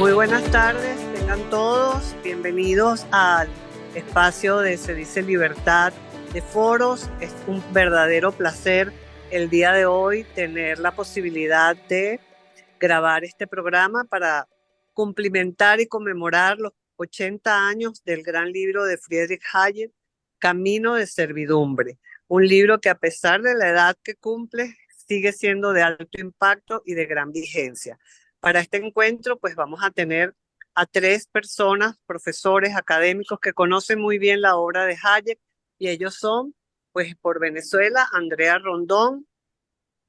Muy buenas tardes, tengan todos bienvenidos al espacio de Se dice Libertad de Foros. Es un verdadero placer el día de hoy tener la posibilidad de grabar este programa para cumplimentar y conmemorar los 80 años del gran libro de Friedrich Hayek, Camino de Servidumbre. Un libro que, a pesar de la edad que cumple, sigue siendo de alto impacto y de gran vigencia. Para este encuentro, pues vamos a tener a tres personas, profesores académicos que conocen muy bien la obra de Hayek, y ellos son, pues por Venezuela, Andrea Rondón,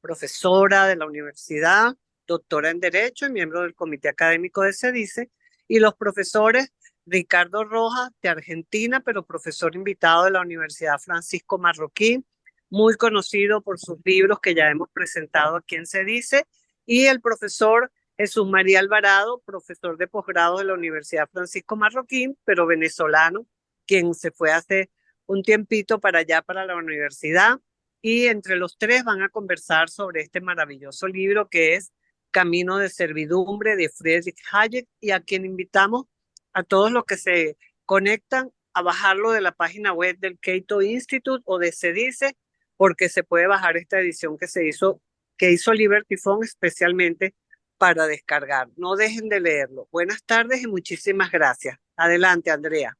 profesora de la universidad, doctora en Derecho y miembro del Comité Académico de CEDICE, y los profesores Ricardo Rojas, de Argentina, pero profesor invitado de la Universidad Francisco Marroquín, muy conocido por sus libros que ya hemos presentado aquí en CEDICE, y el profesor Jesús María Alvarado, profesor de posgrado de la Universidad Francisco Marroquín, pero venezolano, quien se fue hace un tiempito para allá, para la universidad, y entre los tres van a conversar sobre este maravilloso libro que es Camino de Servidumbre de Friedrich Hayek, y a quien invitamos a todos los que se conectan a bajarlo de la página web del Cato Institute o de CEDICE, porque se puede bajar esta edición que hizo Liberty Fund especialmente para descargar. No dejen de leerlo. Buenas tardes y muchísimas gracias. Adelante, Andrea.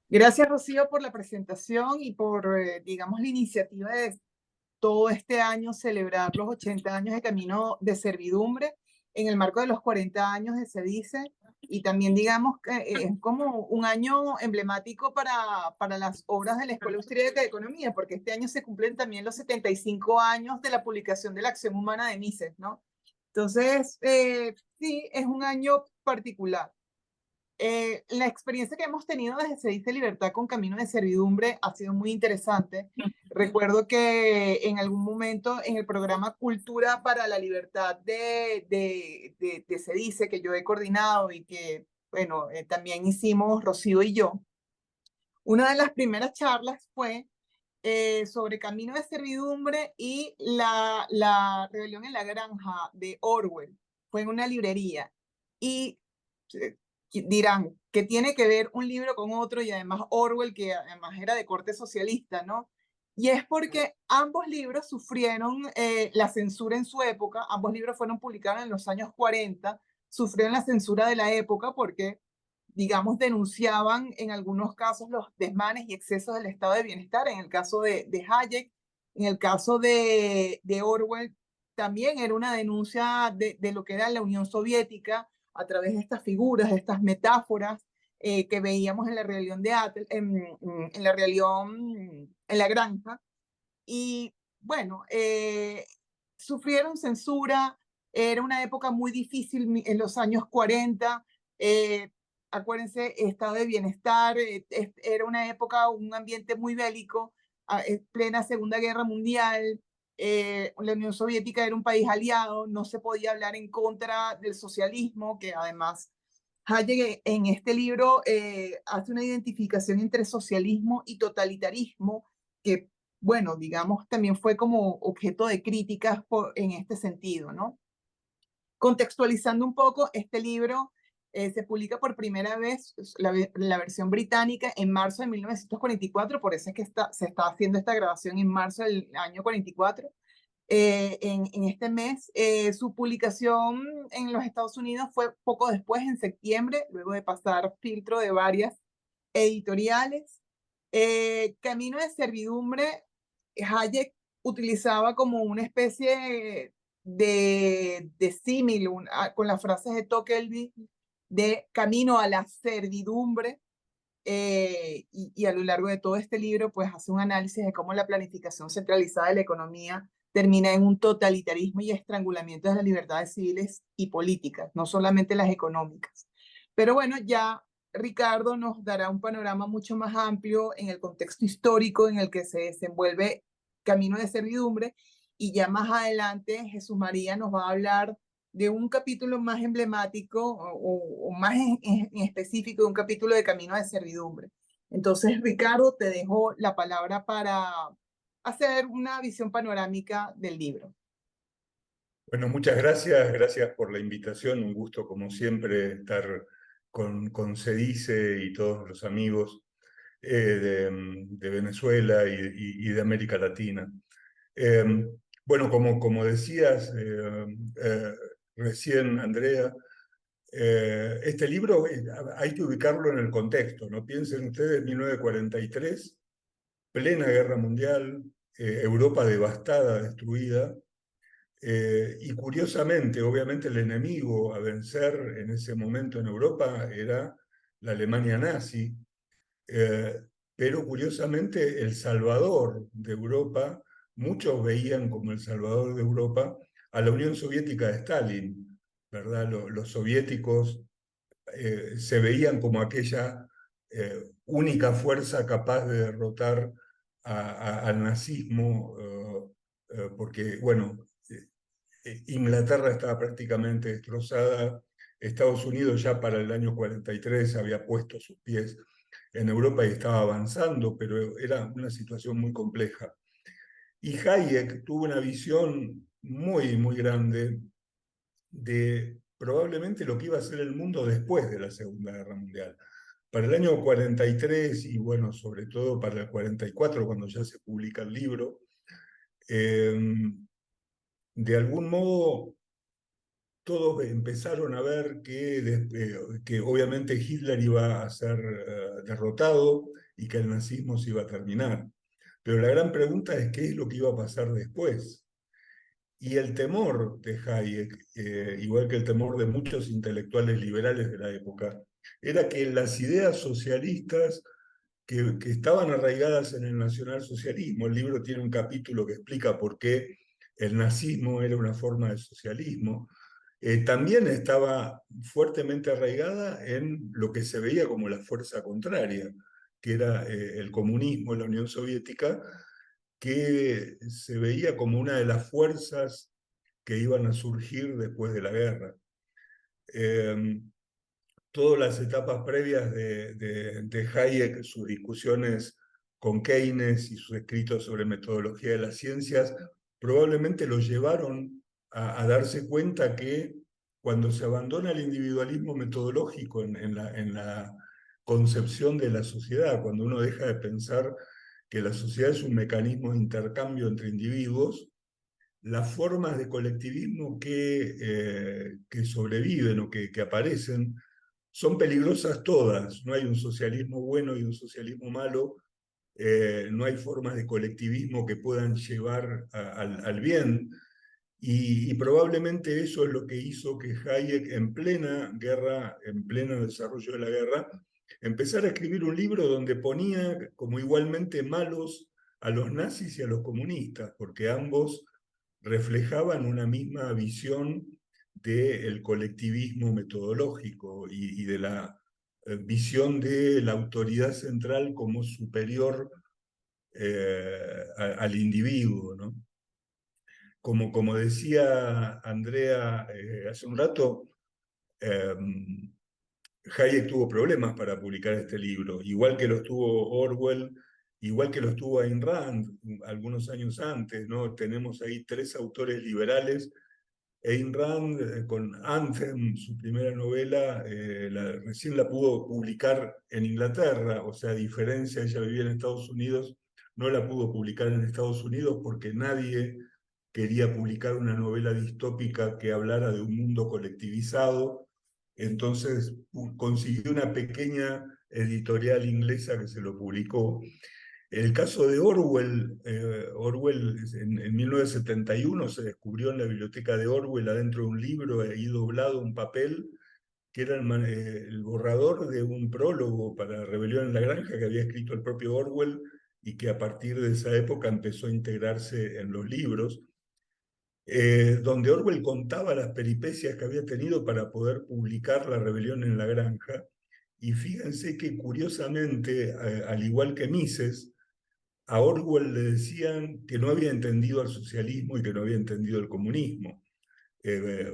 Gracias, Rocío, por la presentación y por, digamos, la iniciativa de todo este año celebrar los 80 años de Camino de Servidumbre en el marco de los 40 años de CEDICE, y también, digamos, que es como un año emblemático para las obras de la Escuela Austríaca de Economía, porque este año se cumplen también los 75 años de la publicación de la Acción Humana de Mises, ¿no? Entonces, sí, es un año particular. La experiencia que hemos tenido desde Se dice Libertad con Camino de Servidumbre ha sido muy interesante. Recuerdo que en algún momento en el programa Cultura para la Libertad de Se dice, que yo he coordinado y que, bueno, también hicimos Rocío y yo, una de las primeras charlas fue sobre Camino de Servidumbre y la rebelión en la granja de Orwell. Fue en una librería. Y eh, dirán, ¿qué tiene que ver un libro con otro? Y además Orwell, que además era de corte socialista, ¿no? Y es porque ambos libros sufrieron la censura en su época. Ambos libros fueron publicados en los años 40, sufrieron la censura de la época porque, digamos, denunciaban en algunos casos los desmanes y excesos del estado de bienestar. En el caso de Hayek, en el caso de Orwell, también era una denuncia de lo que era la Unión Soviética a través de estas figuras, de estas metáforas que veíamos en la rebelión de en la rebelión en la granja. Y bueno, sufrieron censura, era una época muy difícil en los años 40, acuérdense, estado de bienestar, era una época, un ambiente muy bélico, plena Segunda Guerra Mundial, la Unión Soviética era un país aliado, no se podía hablar en contra del socialismo, que además Hayek en este libro hace una identificación entre socialismo y totalitarismo que, bueno, digamos, también fue como objeto de críticas en este sentido, ¿no? Contextualizando un poco, este libro se publica por primera vez, la versión británica, en marzo de 1944, por eso es que se está haciendo esta grabación en marzo del año 44. En este mes. Su publicación en los Estados Unidos fue poco después, en septiembre, luego de pasar filtro de varias editoriales. Camino de Servidumbre, Hayek utilizaba como una especie de símil con las frases de Tocqueville de camino a la servidumbre. Y a lo largo de todo este libro, pues hace un análisis de cómo la planificación centralizada de la economía termina en un totalitarismo y estrangulamiento de las libertades civiles y políticas, no solamente las económicas. Pero bueno, ya Ricardo nos dará un panorama mucho más amplio en el contexto histórico en el que se desenvuelve Camino de Servidumbre, y ya más adelante Jesús María nos va a hablar de un capítulo más emblemático o más en específico de un capítulo de Camino de Servidumbre. Entonces, Ricardo, te dejo la palabra para hacer una visión panorámica del libro. Bueno, muchas gracias, gracias por la invitación, un gusto como siempre estar con Cedice y todos los amigos de Venezuela y de América Latina. Eh, bueno, como decías recién, Andrea, este libro hay que ubicarlo en el contexto, ¿no? Piensen ustedes, 1943, plena guerra mundial, Europa devastada, destruida. Y curiosamente, obviamente el enemigo a vencer en ese momento en Europa era la Alemania nazi, eh, pero curiosamente el salvador de Europa, muchos veían como el salvador de Europa a la Unión Soviética de Stalin, ¿verdad? Los soviéticos se veían como aquella única fuerza capaz de derrotar al nazismo, porque, bueno, Inglaterra estaba prácticamente destrozada, Estados Unidos ya para el año 43 había puesto sus pies en Europa y estaba avanzando, pero era una situación muy compleja. Y Hayek tuvo una visión muy grande de probablemente lo que iba a ser el mundo después de la Segunda Guerra Mundial. Para el año 43 y bueno, sobre todo para el 44, cuando ya se publica el libro, eh, de algún modo todos empezaron a ver que obviamente Hitler iba a ser derrotado y que el nazismo se iba a terminar. Pero la gran pregunta es qué es lo que iba a pasar después. Y el temor de Hayek, igual que el temor de muchos intelectuales liberales de la época, era que las ideas socialistas que estaban arraigadas en el nacionalsocialismo, el libro tiene un capítulo que explica por qué el nazismo era una forma de socialismo, también estaba fuertemente arraigada en lo que se veía como la fuerza contraria, que era el comunismo, la Unión Soviética, que se veía como una de las fuerzas que iban a surgir después de la guerra. Eh, Todas las etapas previas de Hayek, sus discusiones con Keynes y sus escritos sobre metodología de las ciencias, probablemente lo llevaron a darse cuenta que cuando se abandona el individualismo metodológico en la concepción de la sociedad, cuando uno deja de pensar que la sociedad es un mecanismo de intercambio entre individuos, las formas de colectivismo que sobreviven o que aparecen son peligrosas todas. No hay un socialismo bueno y un socialismo malo. No hay formas de colectivismo que puedan llevar al bien. Y probablemente eso es lo que hizo que Hayek, en plena guerra, en pleno desarrollo de la guerra, empezara a escribir un libro donde ponía como igualmente malos a los nazis y a los comunistas, porque ambos reflejaban una misma visión del colectivismo metodológico y de la visión de la autoridad central como superior al individuo, ¿no? Como decía Andrea hace un rato, eh, Hayek tuvo problemas para publicar este libro, igual que los tuvo Orwell, igual que los tuvo Ayn Rand algunos años antes, ¿no? Tenemos ahí tres autores liberales. Ayn Rand, con Anthem, su primera novela, recién la pudo publicar en Inglaterra, o sea, a diferencia, ella vivía en Estados Unidos, no la pudo publicar en Estados Unidos porque nadie quería publicar una novela distópica que hablara de un mundo colectivizado, entonces consiguió una pequeña editorial inglesa que se lo publicó. El caso de Orwell, Orwell en 1971 se descubrió en la biblioteca de Orwell, adentro de un libro, ahí doblado un papel, que era el borrador de un prólogo para Rebelión en la Granja que había escrito el propio Orwell y que a partir de esa época empezó a integrarse en los libros, donde Orwell contaba las peripecias que había tenido para poder publicar La Rebelión en la Granja. Y fíjense que curiosamente, al igual que Mises, a Orwell le decían que no había entendido al socialismo y que no había entendido el comunismo.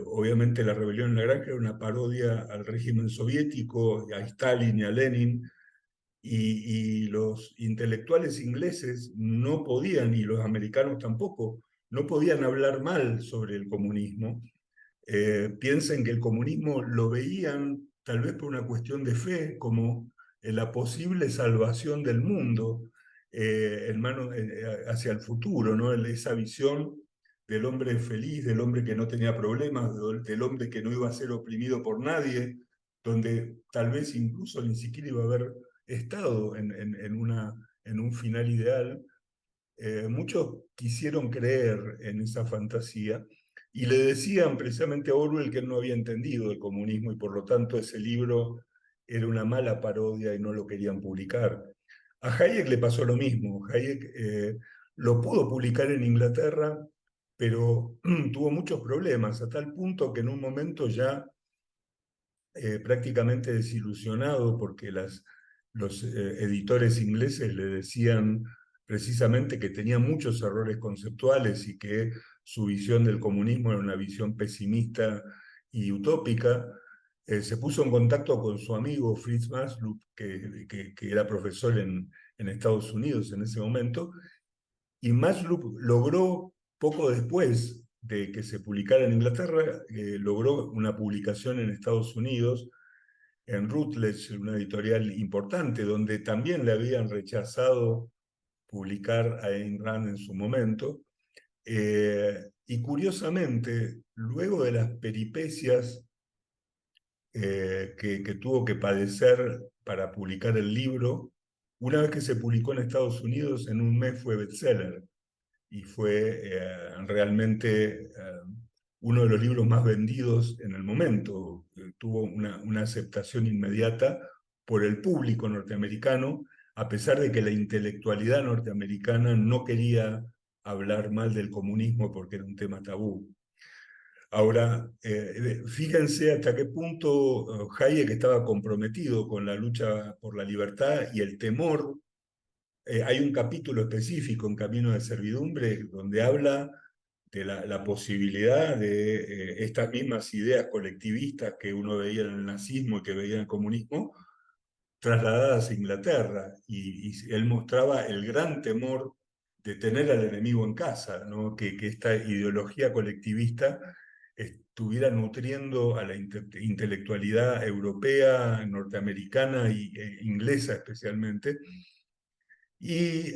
Obviamente La Rebelión en la Granja era una parodia al régimen soviético, a Stalin y a Lenin, y los intelectuales ingleses no podían, y los americanos tampoco, no podían hablar mal sobre el comunismo. Piensen que el comunismo lo veían, tal vez por una cuestión de fe, como la posible salvación del mundo hacia el futuro, ¿no? Esa visión del hombre feliz, del hombre que no tenía problemas, del hombre que no iba a ser oprimido por nadie, donde tal vez incluso ni siquiera iba a haber estado en un final ideal. Muchos quisieron creer en esa fantasía y le decían precisamente a Orwell que él no había entendido el comunismo y por lo tanto ese libro era una mala parodia y no lo querían publicar. A Hayek le pasó lo mismo. Hayek lo pudo publicar en Inglaterra, pero tuvo muchos problemas, a tal punto que en un momento ya prácticamente desilusionado porque los editores ingleses le decían precisamente que tenía muchos errores conceptuales y que su visión del comunismo era una visión pesimista y utópica. Se puso en contacto con su amigo Fritz Maslow, que era profesor en Estados Unidos en ese momento, y Maslow logró, poco después de que se publicara en Inglaterra, logró una publicación en Estados Unidos, en Routledge, una editorial importante, donde también le habían rechazado publicar a Ayn Rand en su momento. Y curiosamente, luego de las peripecias que tuvo que padecer para publicar el libro, una vez que se publicó en Estados Unidos, en un mes fue bestseller y fue realmente uno de los libros más vendidos en el momento. Tuvo una aceptación inmediata por el público norteamericano, a pesar de que la intelectualidad norteamericana no quería hablar mal del comunismo porque era un tema tabú. Ahora, fíjense hasta qué punto Hayek estaba comprometido con la lucha por la libertad y el temor. Hay un capítulo específico en Camino de Servidumbre donde habla de la posibilidad de estas mismas ideas colectivistas que uno veía en el nazismo y que veía en el comunismo, trasladadas a Inglaterra. Y él mostraba el gran temor de tener al enemigo en casa, ¿no? Que esta ideología colectivista estuviera nutriendo a la intelectualidad europea, norteamericana e inglesa especialmente. Y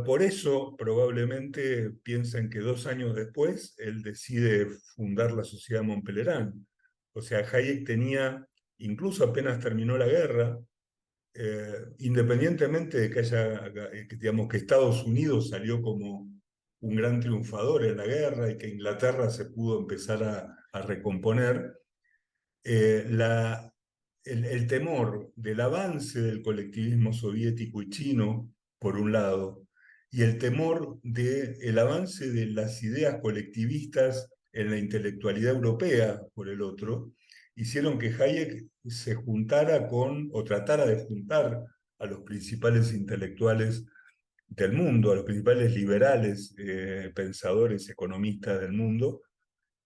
por eso probablemente piensan que 2 años después él decide fundar la Sociedad Montpellier. O sea, Hayek tenía, incluso apenas terminó la guerra, independientemente de digamos, que Estados Unidos salió como un gran triunfador en la guerra y que Inglaterra se pudo empezar a recomponer, el temor del avance del colectivismo soviético y chino, por un lado, y el temor del avance de las ideas colectivistas en la intelectualidad europea, por el otro, hicieron que Hayek se juntara o tratara de juntar a los principales intelectuales del mundo, a los principales liberales, pensadores, economistas del mundo,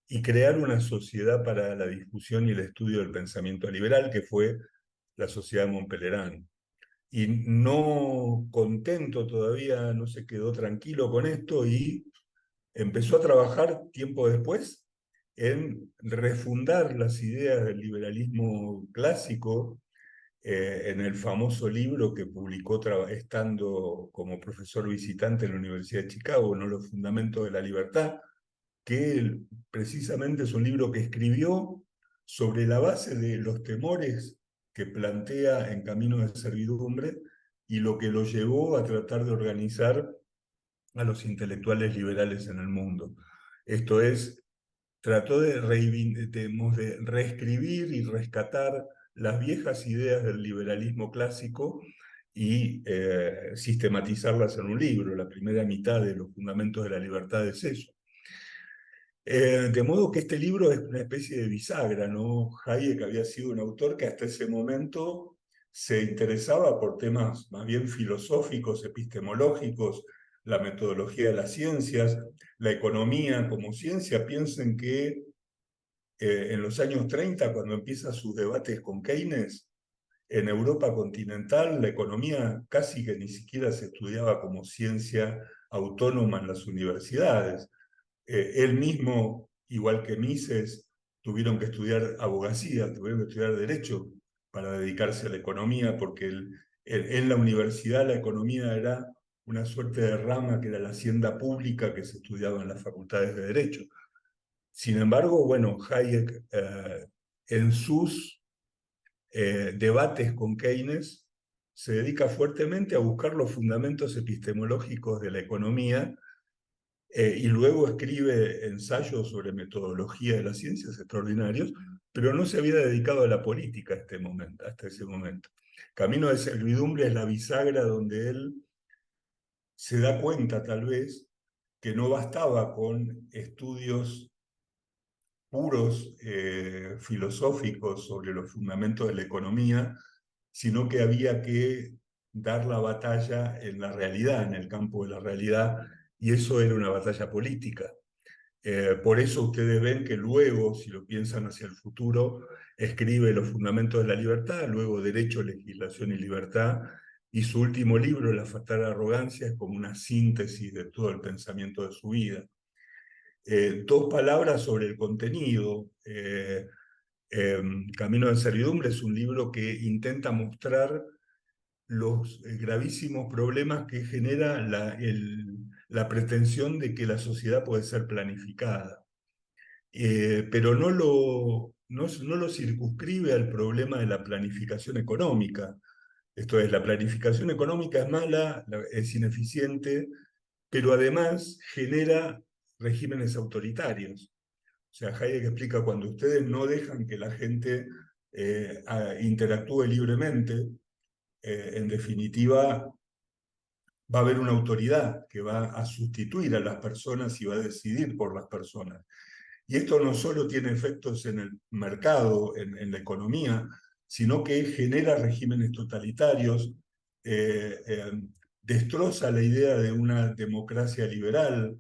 y crear una sociedad para la discusión y el estudio del pensamiento liberal, que fue la Sociedad Montpellier. Y no contento todavía, no se quedó tranquilo con esto y empezó a trabajar tiempo después en refundar las ideas del liberalismo clásico en el famoso libro que publicó estando como profesor visitante en la Universidad de Chicago, ¿no? Los Fundamentos de la Libertad, que precisamente es un libro que escribió sobre la base de los temores que plantea en Camino de Servidumbre y lo que lo llevó a tratar de organizar a los intelectuales liberales en el mundo. Esto es, trató de reescribir y rescatar las viejas ideas del liberalismo clásico y sistematizarlas en un libro. La primera mitad de Los Fundamentos de la Libertad es eso. De modo que este libro es una especie de bisagra, ¿no? Hayek había sido un autor que hasta ese momento se interesaba por temas más bien filosóficos, epistemológicos, la metodología de las ciencias, la economía como ciencia. Piensen que en los años 30, cuando empieza sus debates con Keynes, en Europa continental la economía casi que ni siquiera se estudiaba como ciencia autónoma en las universidades. Él mismo, igual que Mises, tuvieron que estudiar abogacía, tuvieron que estudiar derecho para dedicarse a la economía, porque en la universidad la economía era una suerte de rama que era la hacienda pública que se estudiaba en las facultades de derecho. Sin embargo, bueno, Hayek en sus debates con Keynes se dedica fuertemente a buscar los fundamentos epistemológicos de la economía y luego escribe ensayos sobre metodología de las ciencias extraordinarios, pero no se había dedicado a la política hasta ese momento. Camino de Servidumbre es la bisagra donde él se da cuenta, tal vez, que no bastaba con estudios puros filosóficos sobre los fundamentos de la economía, sino que había que dar la batalla en la realidad, en el campo de la realidad, y eso era una batalla política. Por eso ustedes ven que luego, si lo piensan hacia el futuro, escribe Los Fundamentos de la Libertad, luego Derecho, Legislación y Libertad, y su último libro, La Fatal Arrogancia, es como una síntesis de todo el pensamiento de su vida. Dos palabras sobre el contenido. Camino de Servidumbre es un libro que intenta mostrar los gravísimos problemas que genera la pretensión de que la sociedad puede ser planificada. Pero no lo circunscribe al problema de la planificación económica. Esto es, la planificación económica es mala, es ineficiente, pero además genera regímenes autoritarios. O sea, Hayek explica, cuando ustedes no dejan que la gente interactúe libremente, en definitiva, va a haber una autoridad que va a sustituir a las personas y va a decidir por las personas. Y esto no solo tiene efectos en el mercado, en la economía, sino que genera regímenes totalitarios, destroza la idea de una democracia liberal,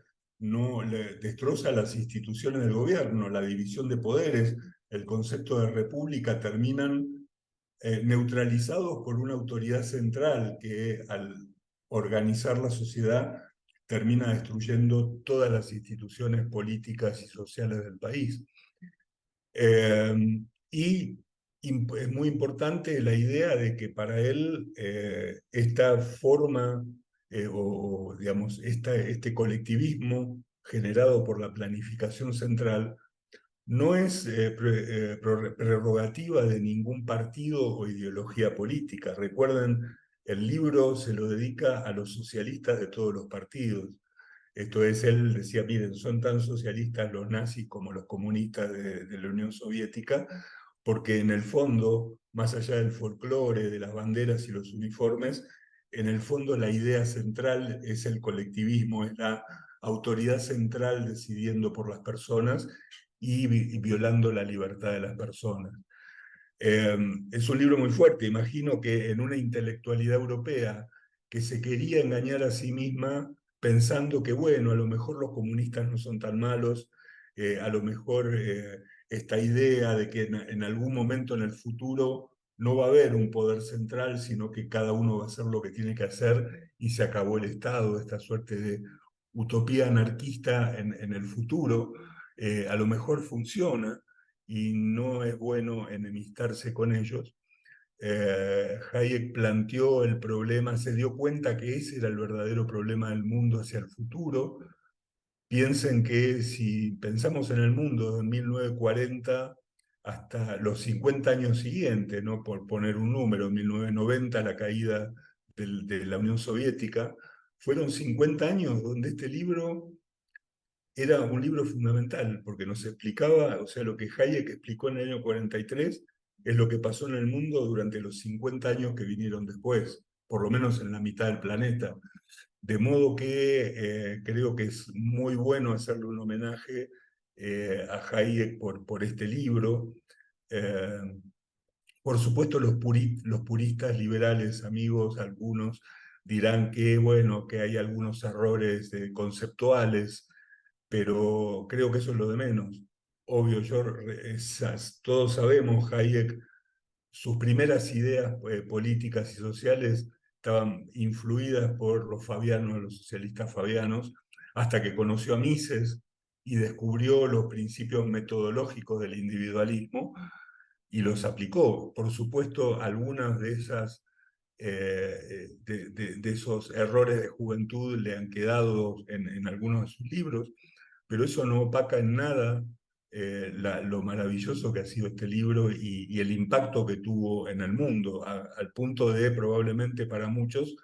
destroza las instituciones del gobierno, la división de poderes, el concepto de república terminan neutralizados por una autoridad central que al organizar la sociedad termina destruyendo todas las instituciones políticas y sociales del país. Y es muy importante la idea de que para él esta forma o digamos, este colectivismo generado por la planificación central no es prerrogativa de ningún partido o ideología política. Recuerden, el libro se lo dedica a los socialistas de todos los partidos. Esto es, él decía, miren, son tan socialistas los nazis como los comunistas de la Unión Soviética, porque en el fondo, más allá del folclore, de las banderas y los uniformes, en el fondo la idea central es el colectivismo, es la autoridad central decidiendo por las personas y violando la libertad de las personas. Es un libro muy fuerte. Imagino que en una intelectualidad europea que se quería engañar a sí misma pensando que, bueno, a lo mejor los comunistas no son tan malos, a lo mejor esta idea de que en algún momento en el futuro no va a haber un poder central, sino que cada uno va a hacer lo que tiene que hacer y se acabó el Estado, esta suerte de utopía anarquista en el futuro, a lo mejor funciona y no es bueno enemistarse con ellos. Hayek planteó el problema, se dio cuenta que ese era el verdadero problema del mundo hacia el futuro. Piensen que si pensamos en el mundo de 1940 hasta los 50 años siguientes, ¿no? Por poner un número, 1990, la caída de la Unión Soviética, fueron 50 años donde este libro era un libro fundamental, porque nos explicaba, o sea, lo que Hayek explicó en el año 43 es lo que pasó en el mundo durante los 50 años que vinieron después, por lo menos en la mitad del planeta. De modo que creo que es muy bueno hacerle un homenaje a Hayek por este libro. Eh, por supuesto, los puristas liberales, amigos, algunos dirán que, bueno, que hay algunos errores conceptuales, pero creo que eso es lo de menos. Obvio, todos sabemos, Hayek, sus primeras ideas políticas y sociales estaban influidas por los fabianos, los socialistas fabianos, hasta que conoció a Mises y descubrió los principios metodológicos del individualismo y los aplicó. Por supuesto, algunas de esas de esos errores de juventud le han quedado en algunos de sus libros, pero eso no opaca en nada lo maravilloso que ha sido este libro y el impacto que tuvo en el mundo, al punto de probablemente para muchos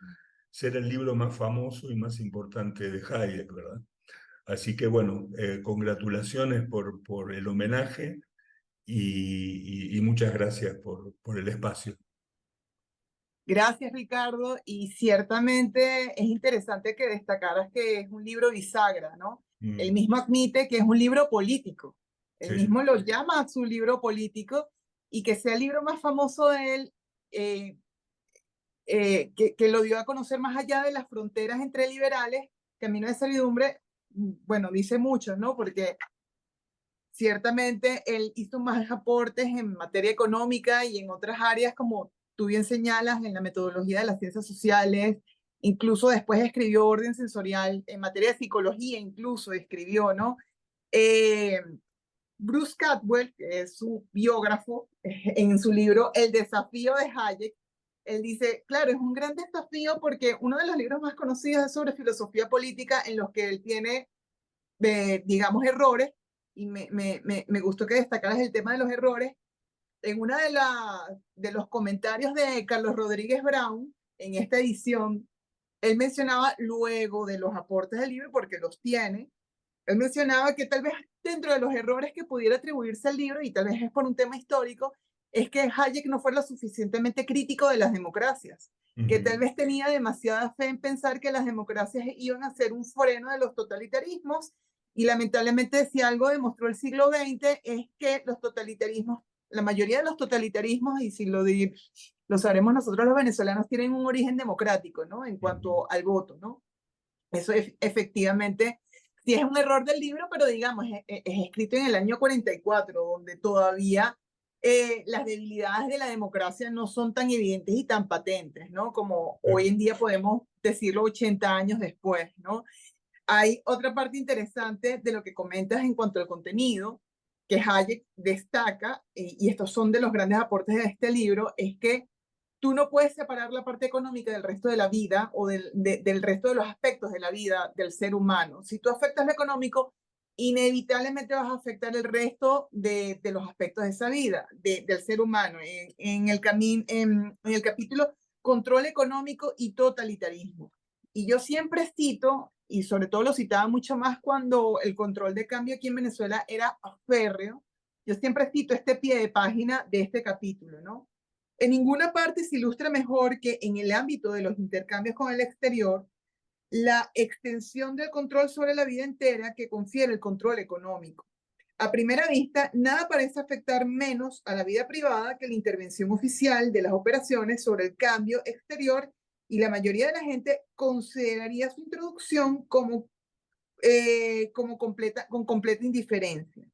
ser el libro más famoso y más importante de Hayek, ¿verdad? Así que bueno, congratulaciones por el homenaje y muchas gracias por el espacio. Gracias, Ricardo. Y ciertamente es interesante que destacaras que es un libro bisagra, ¿no? Él mismo admite que es un libro político. Él Sí. mismo lo llama su libro político, y que sea el libro más famoso de él, que lo dio a conocer más allá de las fronteras entre liberales, Camino de Servidumbre, bueno, dice mucho, ¿no? Porque ciertamente él hizo más aportes en materia económica y en otras áreas, como tú bien señalas, en la metodología de las ciencias sociales. Incluso después escribió Orden Sensorial, en materia de psicología incluso escribió, ¿no? Bruce Cadwell, que es su biógrafo, en su libro El desafío de Hayek, él dice, claro, es un gran desafío porque uno de los libros más conocidos es sobre filosofía política, en los que él tiene, digamos, errores, y me gustó que destacaras el tema de los errores. En una de los comentarios de Carlos Rodríguez Brown, en esta edición, él mencionaba, luego de los aportes del libro, porque los tiene, él mencionaba que tal vez dentro de los errores que pudiera atribuirse al libro, y tal vez es por un tema histórico, es que Hayek no fue lo suficientemente crítico de las democracias, que tal vez tenía demasiada fe en pensar que las democracias iban a ser un freno de los totalitarismos, y lamentablemente si algo demostró el siglo XX es que los totalitarismos, la mayoría de los totalitarismos, y si lo sabremos nosotros los venezolanos, tienen un origen democrático, ¿no? En cuanto al voto, ¿no? Eso es, efectivamente, sí es un error del libro, pero digamos, es escrito en el año 44, donde todavía las debilidades de la democracia no son tan evidentes y tan patentes, ¿no? Como hoy en día podemos decirlo 80 años después, ¿no? Hay otra parte interesante de lo que comentas en cuanto al contenido, que Hayek destaca, y estos son de los grandes aportes de este libro, es que tú no puedes separar la parte económica del resto de la vida, o del resto de los aspectos de la vida del ser humano. Si tú afectas lo económico, inevitablemente vas a afectar el resto de los aspectos de esa vida, del ser humano. En el capítulo Control Económico y Totalitarismo. Y yo siempre cito, y sobre todo lo citaba mucho más cuando el control de cambio aquí en Venezuela era férreo, yo siempre cito este pie de página de este capítulo, ¿no? En ninguna parte se ilustra mejor que en el ámbito de los intercambios con el exterior la extensión del control sobre la vida entera que confiere el control económico. A primera vista, nada parece afectar menos a la vida privada que la intervención oficial de las operaciones sobre el cambio exterior, y la mayoría de la gente consideraría su introducción con completa indiferencia.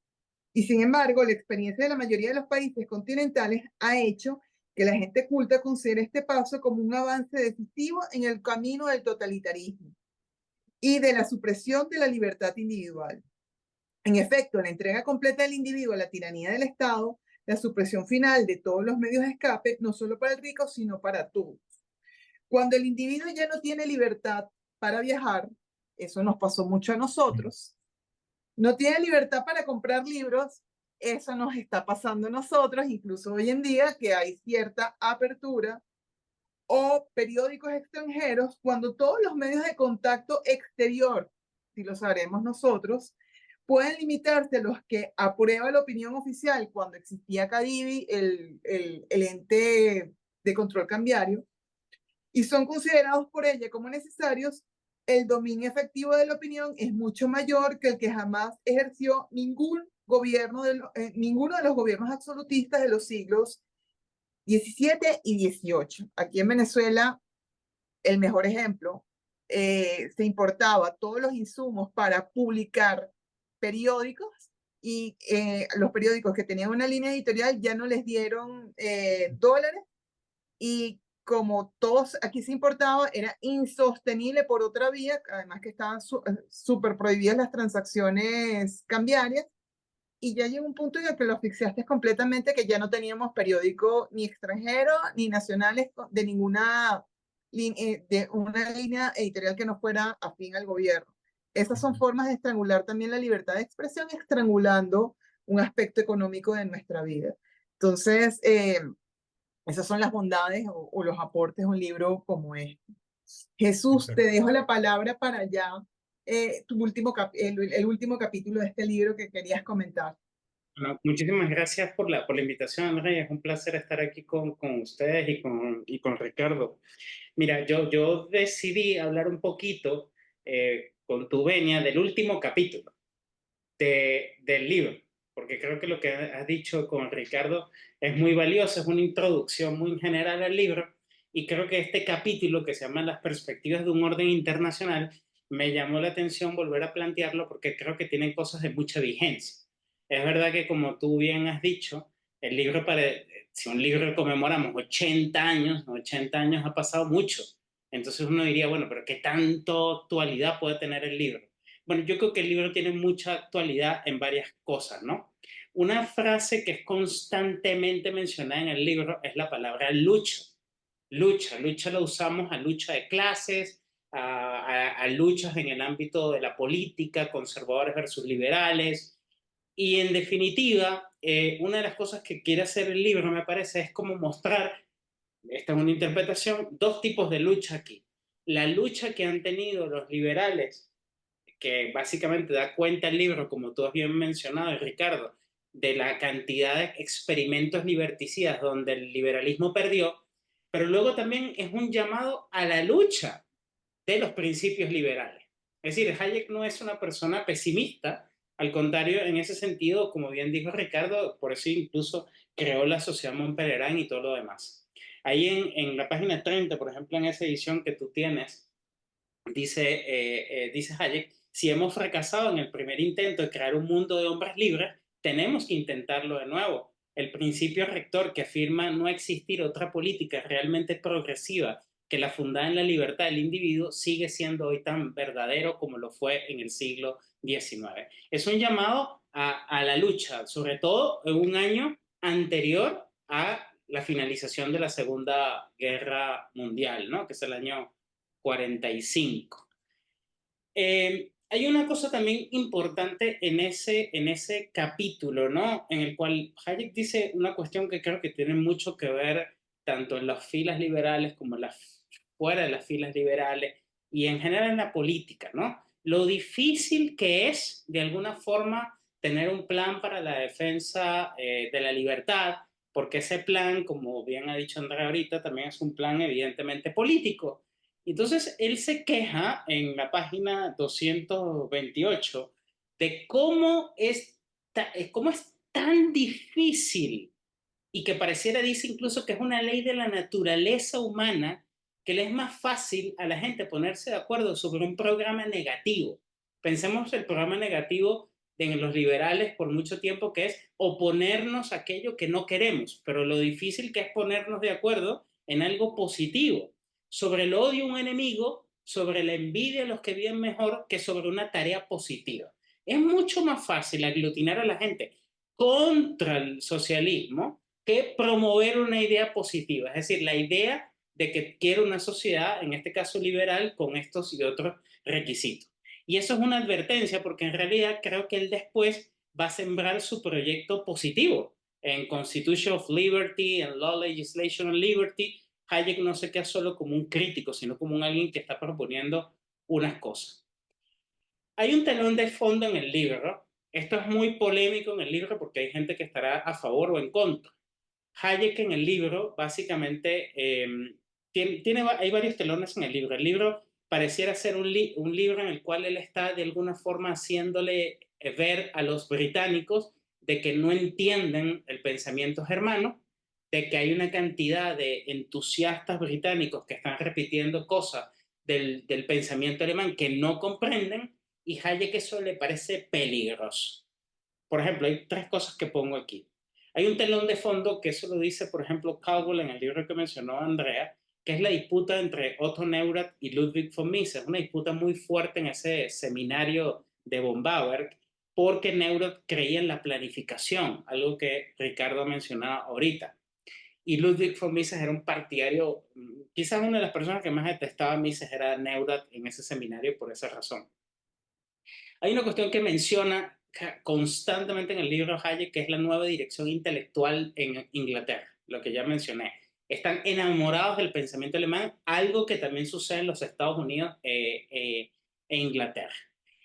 Y sin embargo, la experiencia de la mayoría de los países continentales ha hecho que la gente culta considere este paso como un avance decisivo en el camino del totalitarismo y de la supresión de la libertad individual. En efecto, la entrega completa del individuo a la tiranía del Estado, la supresión final de todos los medios de escape, no solo para el rico, sino para todos. Cuando el individuo ya no tiene libertad para viajar, eso nos pasó mucho a nosotros, no tiene libertad para comprar libros, eso nos está pasando a nosotros, incluso hoy en día, que hay cierta apertura, o periódicos extranjeros, cuando todos los medios de contacto exterior, si lo sabremos nosotros, pueden limitarse a los que aprueba la opinión oficial. Cuando existía Cadivi, el ente de control cambiario, y son considerados por ella como necesarios, el dominio efectivo de la opinión es mucho mayor que el que jamás ejerció ninguno de los gobiernos absolutistas de los siglos XVII y XVIII. Aquí en Venezuela, el mejor ejemplo, se importaba todos los insumos para publicar periódicos, y los periódicos que tenían una línea editorial ya no les dieron dólares, y como todos aquí se importaba, era insostenible por otra vía, además que estaban súper prohibidas las transacciones cambiarias, y ya llegó un punto en el que lo asfixiaste completamente, que ya no teníamos periódico ni extranjero ni nacionales de ninguna de una línea editorial que no fuera afín al gobierno. Esas son formas de estrangular también la libertad de expresión, estrangulando un aspecto económico de nuestra vida. Entonces, esas son las bondades o los aportes de un libro como este. Jesús, te dejo la palabra para ya el último capítulo de este libro que querías comentar. Bueno, muchísimas gracias por la invitación, Andrea. Es un placer estar aquí con ustedes y con Ricardo. Mira, yo decidí hablar un poquito con tu venia del último capítulo del libro, porque creo que lo que has dicho con Ricardo es muy valioso, es una introducción muy general al libro, y creo que este capítulo que se llama Las perspectivas de un orden internacional me llamó la atención volver a plantearlo porque creo que tiene cosas de mucha vigencia. Es verdad que, como tú bien has dicho, el libro, si un libro conmemoramos 80 años, 80 años ha pasado mucho. Entonces uno diría, bueno, pero ¿qué tanto actualidad puede tener el libro? Bueno, yo creo que el libro tiene mucha actualidad en varias cosas, ¿no? Una frase que es constantemente mencionada en el libro es la palabra lucha. Lucha la usamos a lucha de clases, a luchas en el ámbito de la política, conservadores versus liberales. Y en definitiva, una de las cosas que quiere hacer el libro, me parece, es como mostrar, esta es una interpretación, dos tipos de lucha aquí. La lucha que han tenido los liberales, que básicamente da cuenta el libro, como tú has bien mencionado, Ricardo, de la cantidad de experimentos liberticidas donde el liberalismo perdió, pero luego también es un llamado a la lucha de los principios liberales. Es decir, Hayek no es una persona pesimista, al contrario, en ese sentido, como bien dijo Ricardo, por eso incluso creó la Sociedad Montpellier y todo lo demás. Ahí en la página 30, por ejemplo, en esa edición que tú tienes, dice Hayek, si hemos fracasado en el primer intento de crear un mundo de hombres libres, tenemos que intentarlo de nuevo. El principio rector que afirma no existir otra política realmente progresiva que la fundada en la libertad del individuo sigue siendo hoy tan verdadero como lo fue en el siglo XIX. Es un llamado a la lucha, sobre todo en un año anterior a la finalización de la Segunda Guerra Mundial, ¿no? Que es el año 45. Hay una cosa también importante en ese capítulo, ¿no? En el cual Hayek dice una cuestión que creo que tiene mucho que ver tanto en las filas liberales como fuera de las filas liberales y en general en la política, ¿no? Lo difícil que es, de alguna forma, tener un plan para la defensa de la libertad, porque ese plan, como bien ha dicho Andrea ahorita, también es un plan evidentemente político. Entonces, él se queja en la página 228 de cómo es tan difícil y que pareciera, dice incluso que es una ley de la naturaleza humana, que le es más fácil a la gente ponerse de acuerdo sobre un programa negativo. Pensemos el programa negativo de los liberales por mucho tiempo, que es oponernos a aquello que no queremos, pero lo difícil que es ponernos de acuerdo en algo positivo, sobre el odio a un enemigo, sobre la envidia a los que viven mejor, que sobre una tarea positiva. Es mucho más fácil aglutinar a la gente contra el socialismo que promover una idea positiva, es decir, la idea de que quiere una sociedad, en este caso liberal, con estos y otros requisitos. Y eso es una advertencia porque en realidad creo que él después va a sembrar su proyecto positivo en Constitution of Liberty, en Law, Legislation and Liberty. Hayek no se queda solo como un crítico, sino como un alguien que está proponiendo unas cosas. Hay un telón de fondo en el libro. Esto es muy polémico en el libro porque hay gente que estará a favor o en contra. Hayek en el libro básicamente hay varios telones en el libro. El libro pareciera ser un libro en el cual él está de alguna forma haciéndole ver a los británicos de que no entienden el pensamiento germano, de que hay una cantidad de entusiastas británicos que están repitiendo cosas del pensamiento alemán que no comprenden, y Hayek eso le parece peligroso. Por ejemplo, hay tres cosas que pongo aquí. Hay un telón de fondo que eso lo dice, por ejemplo, Caldwell en el libro que mencionó Andrea, que es la disputa entre Otto Neurath y Ludwig von Mises. Una disputa muy fuerte en ese seminario de von Bauer, porque Neurath creía en la planificación, algo que Ricardo mencionaba ahorita. Y Ludwig von Mises era un partidario, quizás una de las personas que más detestaba a Mises era Neurath en ese seminario por esa razón. Hay una cuestión que menciona constantemente en el libro Hayek, que es la nueva dirección intelectual en Inglaterra, lo que ya mencioné. Están enamorados del pensamiento alemán, algo que también sucede en los Estados Unidos e Inglaterra.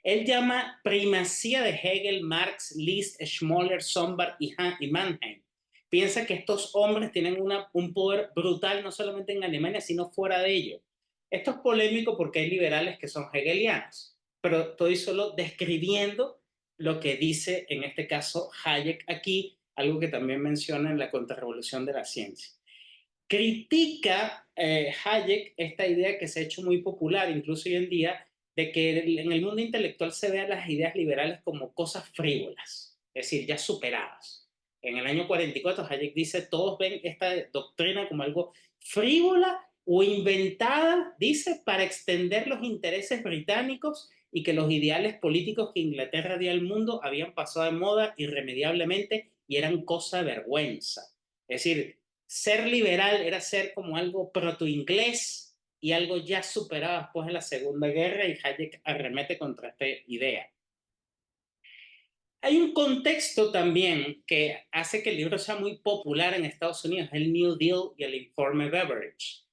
Él llama primacía de Hegel, Marx, List, Schmoller, Sombart y Mannheim. Piensa que estos hombres tienen un poder brutal no solamente en Alemania, sino fuera de ello. Esto es polémico porque hay liberales que son hegelianos, pero estoy solo describiendo lo que dice en este caso Hayek aquí, algo que también menciona en la contrarrevolución de la ciencia. Critica Hayek esta idea que se ha hecho muy popular, incluso hoy en día, de que en el mundo intelectual se vean las ideas liberales como cosas frívolas, es decir, ya superadas. En el año 44, Hayek dice, todos ven esta doctrina como algo frívola o inventada, dice, para extender los intereses británicos y que los ideales políticos que Inglaterra dio al mundo habían pasado de moda irremediablemente y eran cosa de vergüenza. Es decir, ser liberal era ser como algo proto-inglés y algo ya superado después de la Segunda Guerra, y Hayek arremete contra esta idea. Hay un contexto también que hace que el libro sea muy popular en Estados Unidos, el New Deal y el informe Beveridge.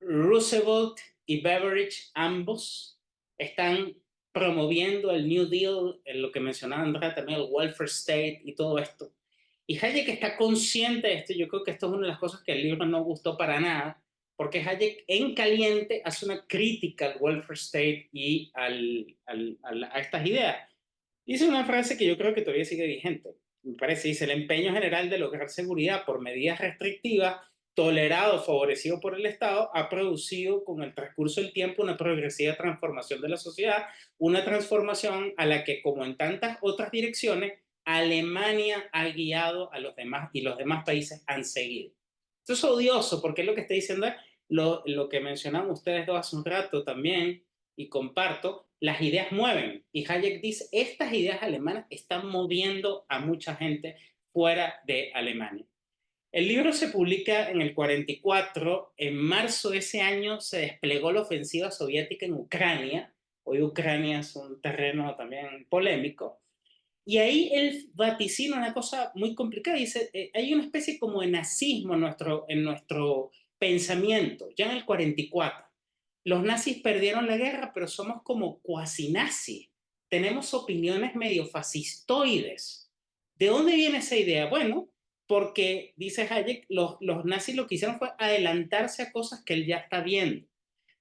Roosevelt y Beveridge ambos están promoviendo el New Deal, en lo que mencionaba Andrea también, el welfare state y todo esto. Y Hayek está consciente de esto. Yo creo que esto es una de las cosas que el libro no gustó para nada, porque Hayek en caliente hace una crítica al welfare state y a estas ideas. Dice una frase que yo creo que todavía sigue vigente. Me parece, dice, el empeño general de lograr seguridad por medidas restrictivas, tolerado, favorecido por el Estado, ha producido con el transcurso del tiempo una progresiva transformación de la sociedad, una transformación a la que, como en tantas otras direcciones, Alemania ha guiado a los demás y los demás países han seguido. Esto es odioso porque es lo que está diciendo lo que mencionaban ustedes dos hace un rato también, y comparto, las ideas mueven. Y Hayek dice, estas ideas alemanas están moviendo a mucha gente fuera de Alemania. El libro se publica en el 44. En marzo de ese año se desplegó la ofensiva soviética en Ucrania. Hoy Ucrania es un terreno también polémico. Y ahí él vaticina una cosa muy complicada. Dice, hay una especie como de nazismo en nuestro pensamiento, ya en el 44. Los nazis perdieron la guerra, pero somos como cuasi nazis. Tenemos opiniones medio fascistoides. ¿De dónde viene esa idea? Bueno, porque, dice Hayek, los nazis lo que hicieron fue adelantarse a cosas que él ya está viendo.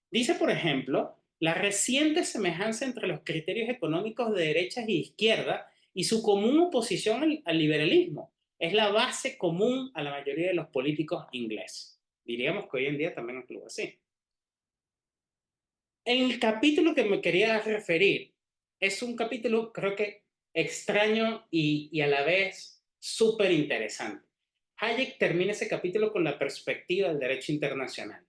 Dice, por ejemplo, la reciente semejanza entre los criterios económicos de derechas y izquierda y su común oposición al liberalismo es la base común a la mayoría de los políticos ingleses. Diríamos que hoy en día también es algo así. En el capítulo que me quería referir, es un capítulo creo que extraño y a la vez súper interesante. Hayek termina ese capítulo con la perspectiva del derecho internacional,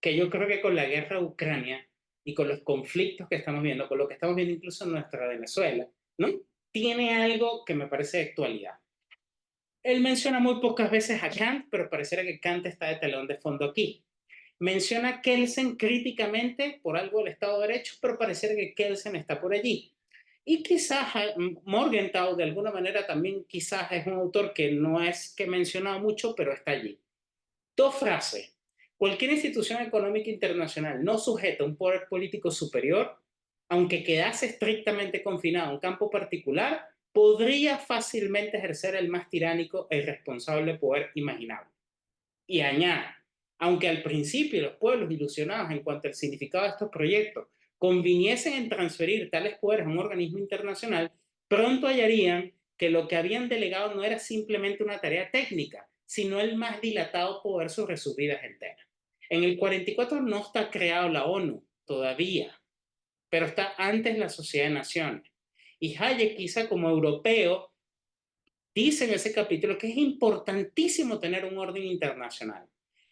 que yo creo que con la guerra de Ucrania y con los conflictos que estamos viendo, con lo que estamos viendo incluso en nuestra Venezuela, ¿no? Tiene algo que me parece de actualidad. Él menciona muy pocas veces a Kant, pero pareciera que Kant está de telón de fondo aquí. Menciona a Kelsen críticamente por algo del Estado de Derecho, pero pareciera que Kelsen está por allí. Y quizás Morgenthau de alguna manera también quizás es un autor que no es que he mencionado mucho, pero está allí. Dos frases. Cualquier institución económica internacional no sujeta a un poder político superior, aunque quedase estrictamente confinado a un campo particular, podría fácilmente ejercer el más tiránico e irresponsable poder imaginable. Y añade, aunque al principio los pueblos ilusionados en cuanto al significado de estos proyectos conviniesen en transferir tales poderes a un organismo internacional, pronto hallarían que lo que habían delegado no era simplemente una tarea técnica, sino el más dilatado poder sobre sus vidas enteras. En el 44 no está creado la ONU todavía, pero está antes la Sociedad de Naciones. Y Hayek, quizá como europeo, dice en ese capítulo que es importantísimo tener un orden internacional.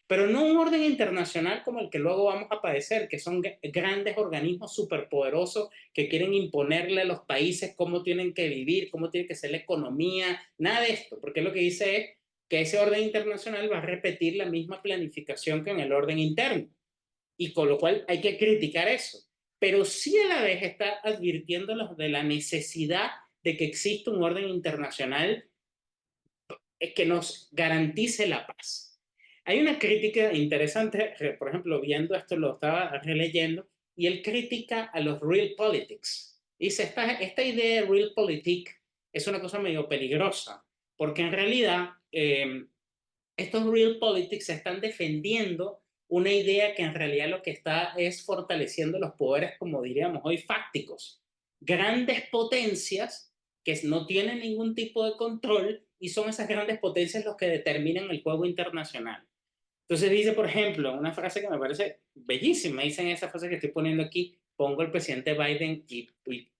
pero no un orden internacional como el que luego vamos a padecer, que son grandes organismos superpoderosos que quieren imponerle a los países cómo tienen que vivir, cómo tiene que ser la economía, nada de esto, porque lo que dice es que ese orden internacional va a repetir la misma planificación que en el orden interno, y con lo cual hay que criticar eso, pero sí a la vez está advirtiéndolos de la necesidad de que exista un orden internacional que nos garantice la paz. Hay una crítica interesante, por ejemplo, viendo esto, lo estaba releyendo, y él critica a los realpolitics. Dice, esta idea de realpolitik es una cosa medio peligrosa, porque en realidad estos realpolitics están defendiendo una idea que en realidad lo que está es fortaleciendo los poderes, como diríamos hoy, fácticos. Grandes potencias que no tienen ningún tipo de control, y son esas grandes potencias los que determinan el juego internacional. Entonces dice, por ejemplo, una frase que me parece bellísima, dice en esa frase que estoy poniendo aquí, pongo el presidente Biden y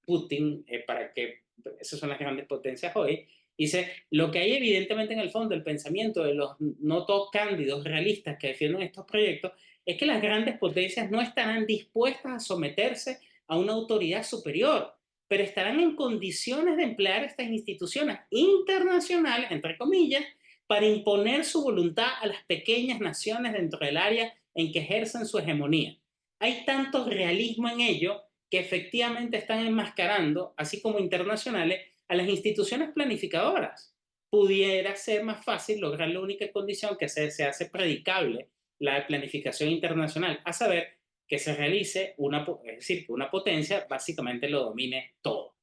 Putin para que esas son las grandes potencias hoy. Dice, lo que hay evidentemente en el fondo del pensamiento de los no todos cándidos realistas que defienden estos proyectos es que las grandes potencias no estarán dispuestas a someterse a una autoridad superior, pero estarán en condiciones de emplear estas instituciones internacionales, entre comillas, para imponer su voluntad a las pequeñas naciones dentro del área en que ejercen su hegemonía. Hay tanto realismo en ello que efectivamente están enmascarando, así como internacionales, a las instituciones planificadoras. Pudiera ser más fácil lograr la única condición que se hace predicable la planificación internacional, a saber, que se realice es decir, que una potencia básicamente lo domine todo.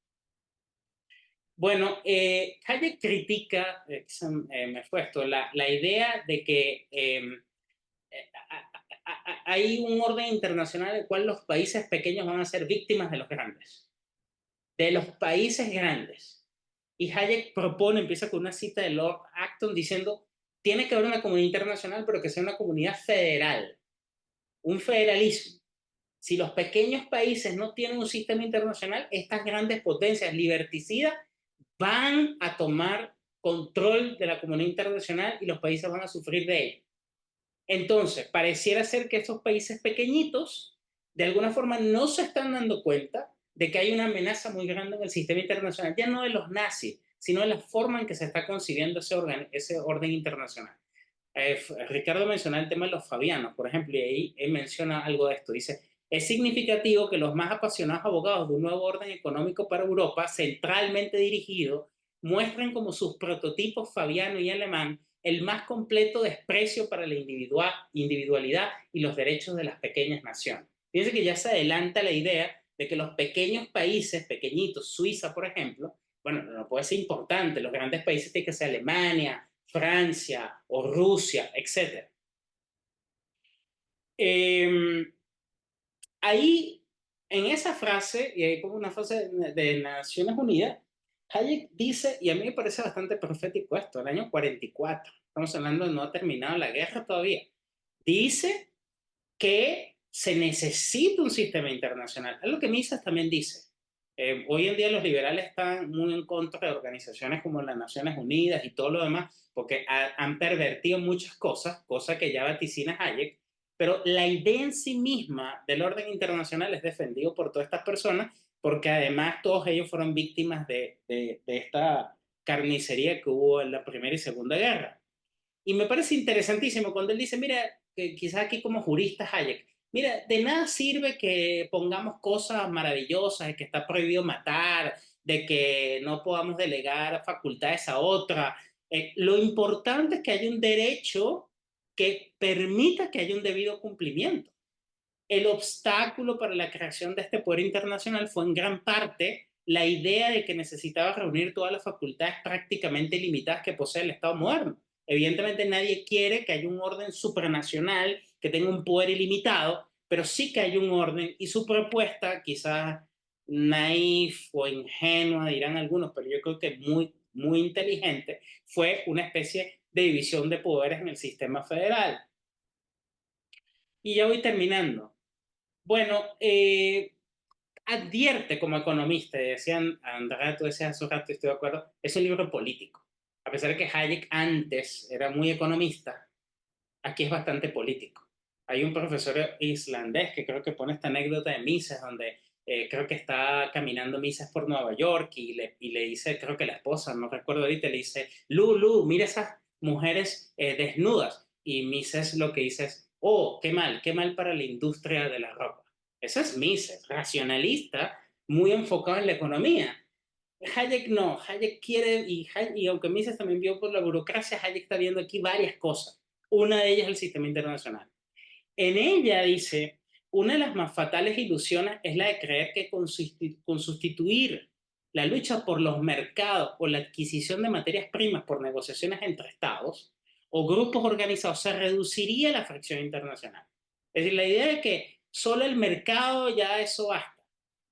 Bueno, Hayek critica, me fue esto, la idea de que hay un orden internacional en el cual los países pequeños van a ser víctimas de los grandes, de los países grandes. Y Hayek propone, empieza con una cita de Lord Acton diciendo, tiene que haber una comunidad internacional, pero que sea una comunidad federal, un federalismo. Si los pequeños países no tienen un sistema internacional, estas grandes potencias liberticidas van a tomar control de la comunidad internacional y los países van a sufrir de ello. Entonces, pareciera ser que estos países pequeñitos, de alguna forma, no se están dando cuenta de que hay una amenaza muy grande en el sistema internacional, ya no de los nazis, sino de la forma en que se está concibiendo ese orden internacional. Ricardo menciona el tema de los fabianos, por ejemplo, y ahí él menciona algo de esto. Dice, es significativo que los más apasionados abogados de un nuevo orden económico para Europa, centralmente dirigido, muestren como sus prototipos fabiano y alemán el más completo desprecio para la individualidad y los derechos de las pequeñas naciones. Fíjense que ya se adelanta la idea de que los pequeños países, pequeñitos, Suiza, por ejemplo, bueno, no puede ser importante, los grandes países tienen que ser Alemania, Francia o Rusia, etc. Ahí, en esa frase, y hay como una frase de Naciones Unidas, Hayek dice, y a mí me parece bastante profético esto, el año 44, estamos hablando de no ha terminado la guerra todavía, dice que se necesita un sistema internacional. Algo que Mises también dice. Hoy en día los liberales están muy en contra de organizaciones como las Naciones Unidas y todo lo demás, porque han pervertido muchas cosas, cosas que ya vaticina Hayek, pero la idea en sí misma del orden internacional es defendido por todas estas personas, porque además todos ellos fueron víctimas de esta carnicería que hubo en la Primera y Segunda Guerra. Y me parece interesantísimo cuando él dice, mira, que quizás aquí como jurista Hayek, mira, de nada sirve que pongamos cosas maravillosas, de que está prohibido matar, de que no podamos delegar facultades a otra. Lo importante es que haya un derecho que permita que haya un debido cumplimiento. El obstáculo para la creación de este poder internacional fue en gran parte la idea de que necesitaba reunir todas las facultades prácticamente limitadas que posee el Estado moderno. Evidentemente nadie quiere que haya un orden supranacional que tenga un poder ilimitado, pero sí que hay un orden, y su propuesta, quizás naif o ingenua dirán algunos, pero yo creo que muy, muy inteligente, fue una especie de división de poderes en el sistema federal. Y ya voy terminando. Bueno, advierte como economista, decían Andrea, tú decías hace un rato, estoy de acuerdo, es un libro político. A pesar de que Hayek antes era muy economista, aquí es bastante político. Hay un profesor islandés que creo que pone esta anécdota de Mises, donde creo que está caminando Mises por Nueva York y le dice, creo que la esposa, no recuerdo ahorita, le dice, Lu, mira esas mujeres desnudas. Y Mises lo que dice es, oh, qué mal para la industria de la ropa. Eso es Mises, racionalista, muy enfocado en la economía. Hayek no, Hayek quiere, y aunque Mises también vio por la burocracia, Hayek está viendo aquí varias cosas. Una de ellas es el sistema internacional. En ella dice, una de las más fatales ilusiones es la de creer que con sustituir la lucha por los mercados o la adquisición de materias primas por negociaciones entre estados o grupos organizados se reduciría la fricción internacional. Es decir, la idea de que solo el mercado ya eso basta.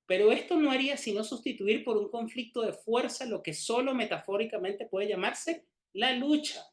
Pero esto no haría sino sustituir por un conflicto de fuerza lo que solo metafóricamente puede llamarse la lucha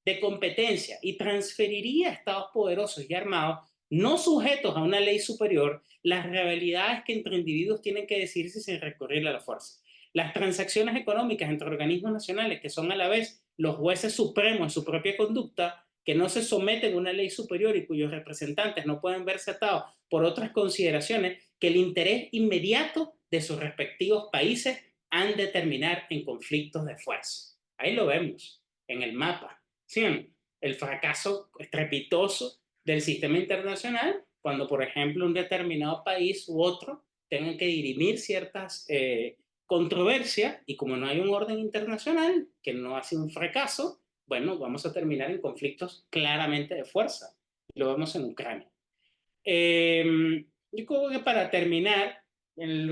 de competencia y transferiría a estados poderosos y armados no sujetos a una ley superior las rivalidades que entre individuos tienen que decidirse sin recurrir a la fuerza. Las transacciones económicas entre organismos nacionales, que son a la vez los jueces supremos en su propia conducta, que no se someten a una ley superior y cuyos representantes no pueden verse atados por otras consideraciones que el interés inmediato de sus respectivos países han de terminar en conflictos de fuerza. Ahí lo vemos, en el mapa. ¿Sí? El fracaso estrepitoso del sistema internacional cuando, por ejemplo, un determinado país u otro tengan que dirimir ciertas controversias y como no hay un orden internacional, que no hace un fracaso, bueno, vamos a terminar en conflictos claramente de fuerza. Lo vemos en Ucrania. Yo creo que para terminar,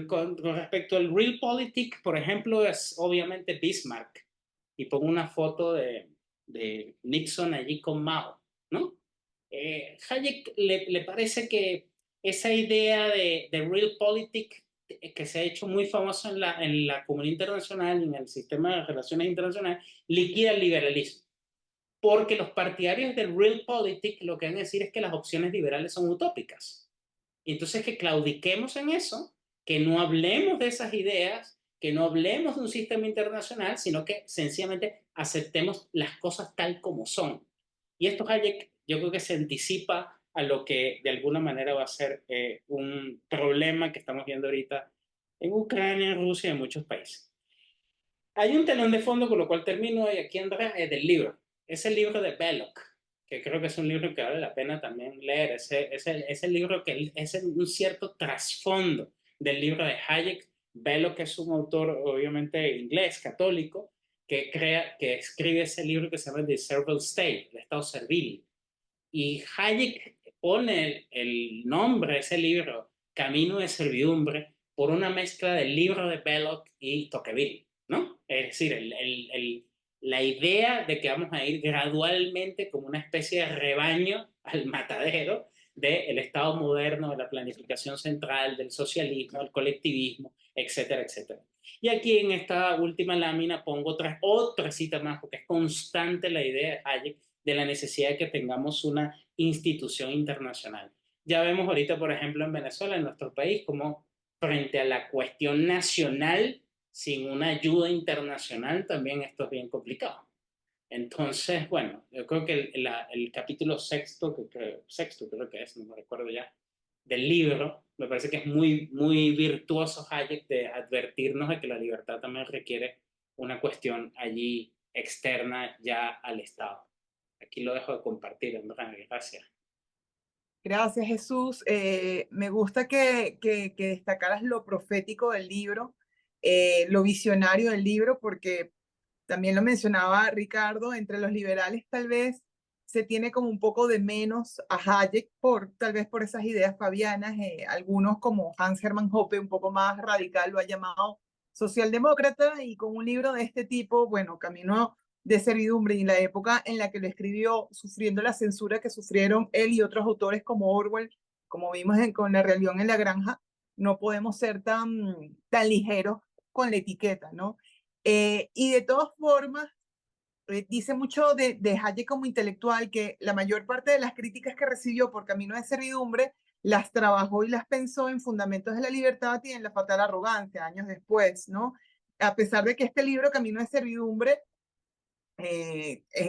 con respecto al Realpolitik, por ejemplo, es obviamente Bismarck. Y pongo una foto de Nixon allí con Mao, ¿no? Hayek le parece que esa idea de Realpolitik, que se ha hecho muy famosa en la comunidad internacional y en el sistema de relaciones internacionales, liquida el liberalismo. Porque los partidarios del Realpolitik lo que van a decir es que las opciones liberales son utópicas. Y entonces que claudiquemos en eso, que no hablemos de esas ideas, que no hablemos de un sistema internacional, sino que sencillamente aceptemos las cosas tal como son. Y esto Hayek yo creo que se anticipa a lo que de alguna manera va a ser un problema que estamos viendo ahorita en Ucrania, en Rusia y en muchos países. Hay un telón de fondo con lo cual termino y aquí Andrea del libro. Es el libro de Belloc, que creo que es un libro que vale la pena también leer. Es el libro que es un cierto trasfondo del libro de Hayek. Belloc es un autor obviamente inglés, católico, que escribe ese libro que se llama The Servile State, el estado servil. Y Hayek pone el nombre de ese libro, Camino de Servidumbre, por una mezcla del libro de Belloc y Tocqueville, ¿no? Es decir, la idea de que vamos a ir gradualmente como una especie de rebaño al matadero del Estado moderno, de la planificación central, del socialismo, del colectivismo, etcétera, etcétera. Y aquí en esta última lámina pongo otra cita más, porque es constante la idea de Hayek de la necesidad de que tengamos una institución internacional. Ya vemos ahorita, por ejemplo, en Venezuela, en nuestro país, como frente a la cuestión nacional, sin una ayuda internacional, también esto es bien complicado. Entonces, bueno, yo creo que el capítulo sexto creo que es, no me recuerdo ya, del libro, me parece que es muy, muy virtuoso Hayek de advertirnos de que la libertad también requiere una cuestión allí externa ya al Estado. Aquí lo dejo de compartir, Andrés, gracias. Gracias, Jesús. Me gusta que destacaras lo profético del libro, lo visionario del libro, porque también lo mencionaba Ricardo, entre los liberales tal vez se tiene como un poco de menos a Hayek, tal vez por esas ideas fabianas. Algunos como Hans Hermann Hoppe, un poco más radical, lo ha llamado socialdemócrata, y con un libro de este tipo, bueno, Camino de Servidumbre, y la época en la que lo escribió, sufriendo la censura que sufrieron él y otros autores como Orwell, como vimos con La Rebelión en la Granja, no podemos ser tan ligeros con la etiqueta, ¿no? Y de todas formas, dice mucho de Hayek como intelectual, que la mayor parte de las críticas que recibió por Camino de Servidumbre las trabajó y las pensó en Fundamentos de la Libertad y en La Fatal Arrogancia, años después, ¿no? A pesar de que este libro, Camino de Servidumbre,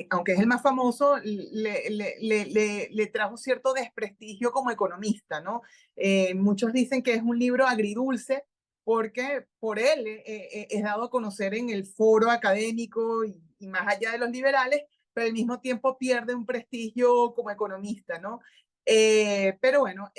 aunque es el más famoso, le trajo cierto desprestigio como economista, ¿no? Muchos dicen que es un libro agridulce porque por él es dado a conocer en el foro académico y más allá de los liberales, pero al mismo tiempo pierde un prestigio como economista, ¿no? Pero bueno,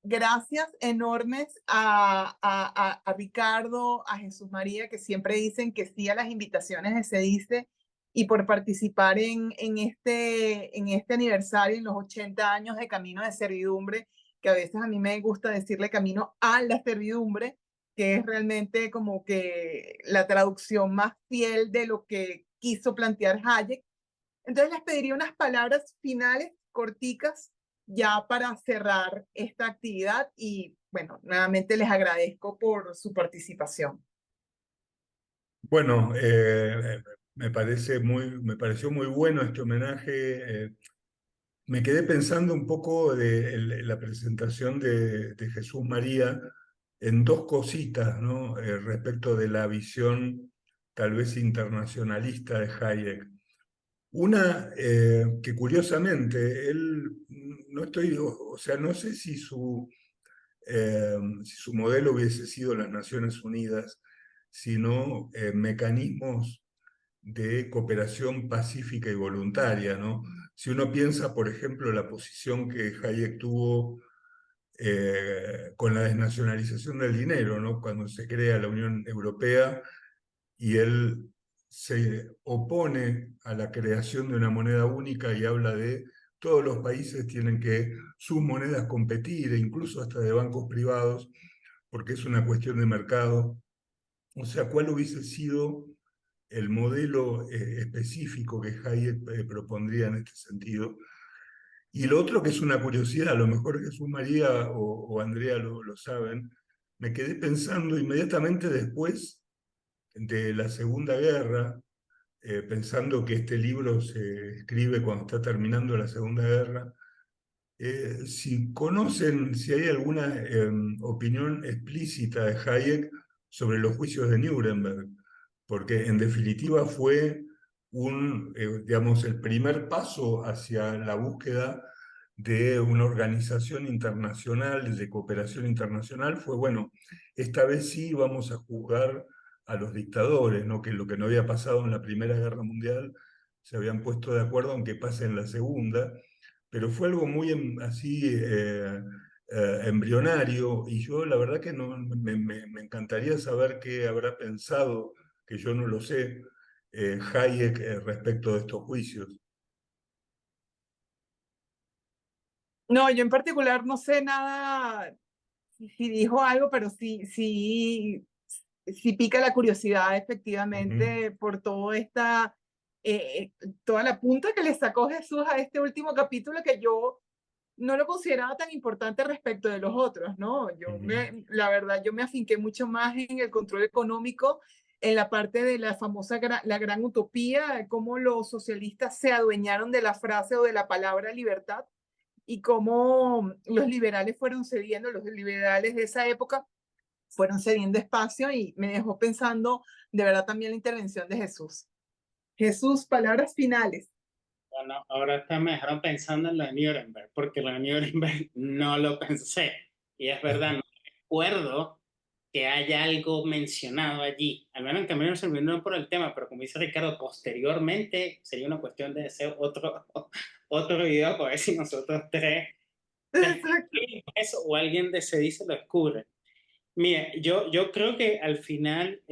gracias enormes a Ricardo, a Jesús María, que siempre dicen que sí a las invitaciones de Se Dice y por participar en este aniversario, en los 80 años de Camino de Servidumbre, que a veces a mí me gusta decirle Camino a la Servidumbre, que es realmente como que la traducción más fiel de lo que quiso plantear Hayek. Entonces les pediría unas palabras finales corticas ya para cerrar esta actividad y bueno, nuevamente les agradezco por su participación. Bueno, me pareció muy bueno este homenaje. Me quedé pensando un poco de la presentación de Jesús María en dos cositas, ¿no? Respecto de la visión tal vez internacionalista de Hayek. Una que curiosamente, él no estoy, o sea, no sé si su modelo hubiese sido las Naciones Unidas, sino mecanismos de cooperación pacífica y voluntaria, ¿no? Si uno piensa, por ejemplo, la posición que Hayek tuvo con la desnacionalización del dinero, ¿no? Cuando se crea la Unión Europea y él se opone a la creación de una moneda única y habla de todos los países tienen que sus monedas competir, e incluso hasta de bancos privados, porque es una cuestión de mercado. O sea, ¿cuál hubiese sido el modelo específico que Hayek propondría en este sentido? Y lo otro que es una curiosidad, a lo mejor Jesús María o Andrea lo saben, me quedé pensando inmediatamente después de la Segunda Guerra, pensando que este libro se escribe cuando está terminando la Segunda Guerra, si hay alguna opinión explícita de Hayek sobre los juicios de Nuremberg, porque en definitiva fue digamos, el primer paso hacia la búsqueda de una organización internacional, de cooperación internacional, fue, bueno, esta vez sí vamos a juzgar a los dictadores, ¿no? Que lo que no había pasado en la Primera Guerra Mundial, se habían puesto de acuerdo aunque pase en la Segunda, pero fue algo muy así embrionario, y yo la verdad que no, me encantaría saber qué habrá pensado, que yo no lo sé, Hayek respecto de estos juicios. No, yo en particular no sé nada si dijo algo, pero sí pica la curiosidad efectivamente por toda la punta que le sacó Jesús a este último capítulo que yo no lo consideraba tan importante respecto de los otros, ¿no? La verdad, yo me afinqué mucho más en el control económico, en la parte de la famosa, la gran utopía, cómo los socialistas se adueñaron de la frase o de la palabra libertad y cómo los liberales fueron cediendo, los liberales de esa época fueron cediendo espacio y me dejó pensando de verdad también la intervención de Jesús. Jesús, palabras finales. Bueno, ahora me dejaron pensando en lo de Nuremberg, porque lo de Nuremberg no lo pensé. Y es verdad, no recuerdo que haya algo mencionado allí. Al menos en Camino se me vino por el tema, pero como dice Ricardo, posteriormente sería una cuestión de hacer otro video para ver si nosotros tres eso o alguien de Se Dice lo descubre. Mira, yo creo que al final,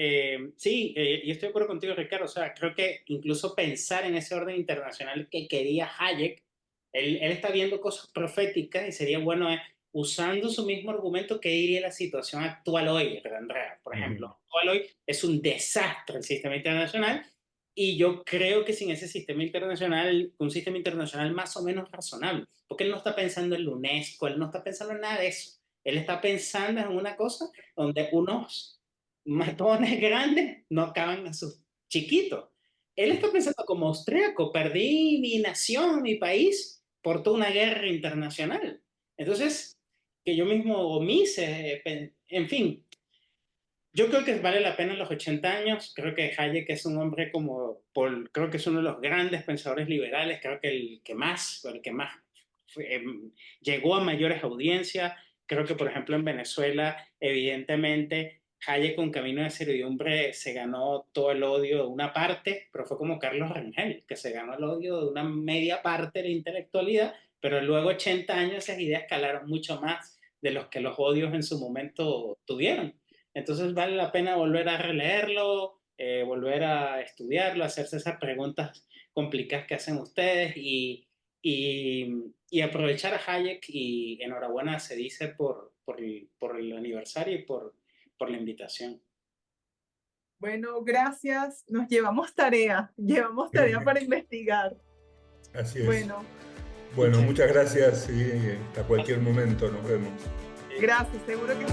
sí, y estoy de acuerdo contigo, Ricardo, o sea, creo que incluso pensar en ese orden internacional que quería Hayek, él está viendo cosas proféticas y sería bueno, usando su mismo argumento, que diría la situación actual hoy, Andrea, por ejemplo. Actual hoy es un desastre el sistema internacional y yo creo que sin ese sistema internacional, un sistema internacional más o menos razonable, porque él no está pensando en la UNESCO, él no está pensando en nada de eso. Él está pensando en una cosa donde unos matones grandes no acaban a sus chiquitos. Él está pensando como austríaco, perdí mi nación, mi país, por toda una guerra internacional. Entonces, que yo mismo omise, en fin, Yo creo que vale la pena los 80 años. Creo que Hayek es un hombre creo que es uno de los grandes pensadores liberales, creo que el que más llegó a mayores audiencias. Creo que, por ejemplo, en Venezuela, evidentemente, Hayek con Camino de Servidumbre se ganó todo el odio de una parte, pero fue como Carlos Rangel, que se ganó el odio de una media parte de la intelectualidad, pero luego 80 años esas ideas escalaron mucho más de los que los odios en su momento tuvieron. Entonces vale la pena volver a releerlo, volver a estudiarlo, hacerse esas preguntas complicadas que hacen ustedes y aprovechar a Hayek. Y enhorabuena, se dice, por el aniversario y por la invitación. Bueno, gracias. Nos llevamos tarea para investigar. Así es. Bueno, muchas gracias y hasta cualquier momento nos vemos. Gracias, seguro que sí.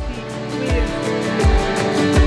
Cuídense.